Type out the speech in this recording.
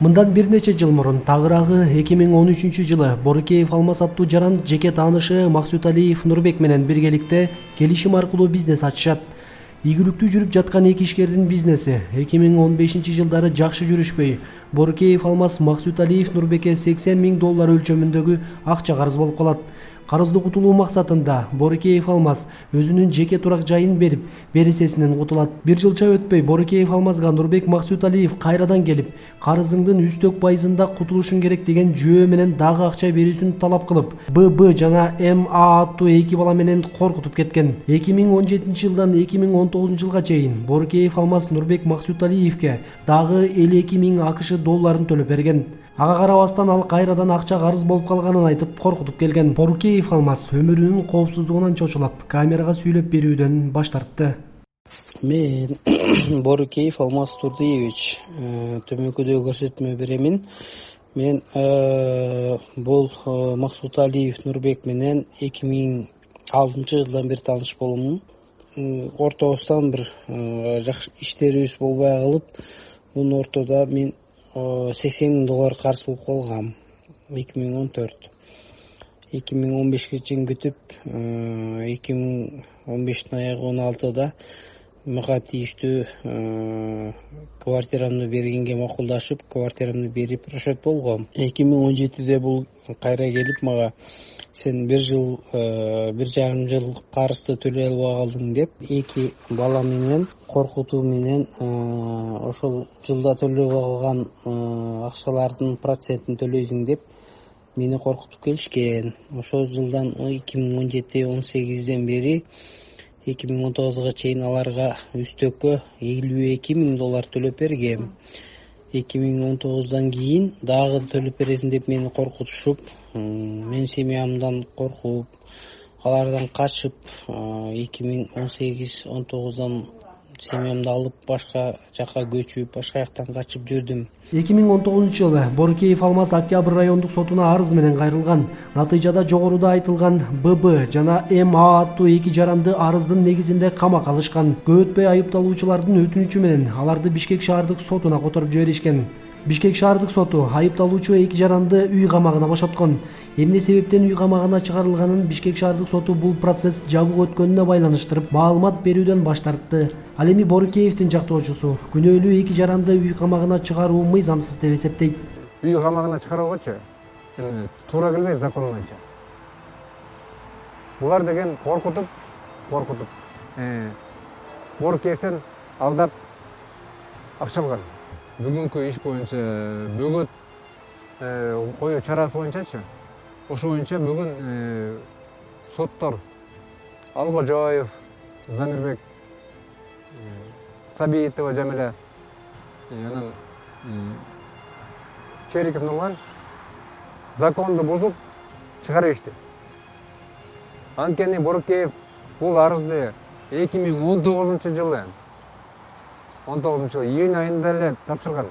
Мындан бир нече жыл мурун, тагыраагы 2013 жылы Борукеев Алмаз аттуу жаран жеке таанышы Максут Алиев Нурбек менен биргеликте келишим аркылуу бизнес ачышат. Ийгиликтүү жүрүп жаткан эки ишкердин бизнеси 2015 жылдары жакшы жүрүшпөй, Борукеев Алмаз Максут Алиев Нурбекке $80,000 өлчөмүндөгү акча карыз болуп калат. Карызды кутулуу максатында Борукеев Алмаз өзүнүн жеке турак жайын берип, берисесинен кутулат. Бир жылча өтпөй Борукеев Алмазга Нурбек Максут Алиев кайрадан келип, карызыңдын үстөк пайызында кутулушуң керек деген жөө менен дагы акча берүүсүн талап кылып, ББ жана МА аттуу эки бала менен коркутуп кеткен. 2017 жылдан 2019 жылга чейин Борукеев Алмаз Нурбек Максут Алиевке дагы $52,000 төлөп берген. Ага карабастан ал кайрадан акча карыз болуп калганын айтып коркутуп келген. Борукеев Алмаз өмүрүнүн коопсуздугунан чочулап, камерага сүйлөп берүүдөн баш тартты. Мен Борукеев Алмаз Турдиевич төмөнкүдө көрсөтмө беремин. Мен бул Максут Алиев Нурбек менен 2006 жылдан бери тааныш болумун. Ортобуздан бир жакшы иштерибиз болбой калып, бунун ортодо мен $80,000 карыз болуп калгам. 2014. 2015-ке чейин күтүп, 2015-тин аягы 16-да мага тийиштүү квартирамды бергенге макулдашып, квартирамды берип расчет болгом. 2017-де бул кайра келип мага сен бир жарым жыл карызды төлөй албай калдың деп, эки бала менен Коркутуу менен ошол жылда төлөй калган акчалардын процентин төлөйсүң деп мени коркутуп келишкен. Ошол жылдан 2017-18ден бери 2019-га чейин аларга үстөккө $52,000 төлөп бергем. 2019-дан кийин дагы төлөп бересиң деп мени коркутушуп, мен семьямдан коркуп, алардан качып, 2018-19-дан семьямды алып башка жакка көчүп, башка жактан качып жүрдүм. 2019 жылы Борукеев Алмаз Октябрь райондук сотуна арыз менен кайрылган. Натыйжада жогоруда айтылган ББ жана МА аттуу эки жаранды арыздын негизинде камакка алышкан. Көп өтпөй айыпталуучулардын өтүнүчү менен аларды Бишкек шаардык сотуна которуп жиберишкен. Бишкек шаардык соту айыпталуучу эки жаранды үй камагына бошоткон. Эмне себептен үй камагына чыгарылганын Бишкек шаардык соту бул процесс жабык өткөнүнө байланыштырып маалымат берүүдөн баш тартты. Ал эми Борукеевдин жактоочусу күнөөлүү эки жаранды үй камагына чыгаруу мыйзамсыз деп эсептейт. Үй камагына чыгаруучу туура келбейт закон боюнча. Булар деген коркутуп Борукеевден алдап акча алган. Бүгүнкү иш боюнча бөгөт коюу чарасы боюнчачы, ошо боюнча бүгүн соттор Алгожоев, Замирбек, Сабитова Жамиля, анан Чериков Нурлан законду бузуп чыгарып ишти. Анткени Борукеев бул арызды 2019 жылы июнь айында эле тапшырган.